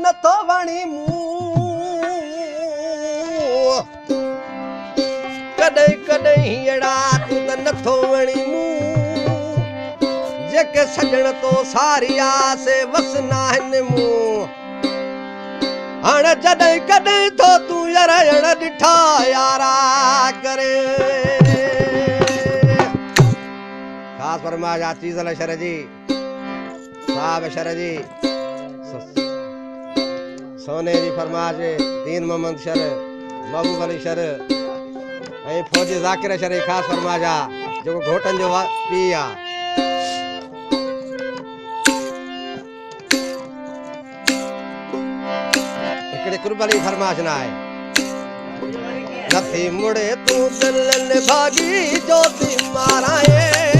नथो वणी मूं कॾहिं कॾहिं हीअड़ा तू त नथो वणी मूं जेके सजण तो सारी आसे वस नाहिन मूं हाणे जॾहिं कॾहिं तो तूं यार अण ॾिठा यारा करे खास फरमाइश चीज़ शर जी साहब शर जी सोने जी फरमाइश दीन मोहम्मद शर महबूब अली शर ऐं फौजी ज़ाकिर शर जी खास फरमाइश जो घोटन जो पी हिकिड़ी कुर्बानी फरमाइश ना आहे नथी मुड़े तू दिल भागी ज्योति माराए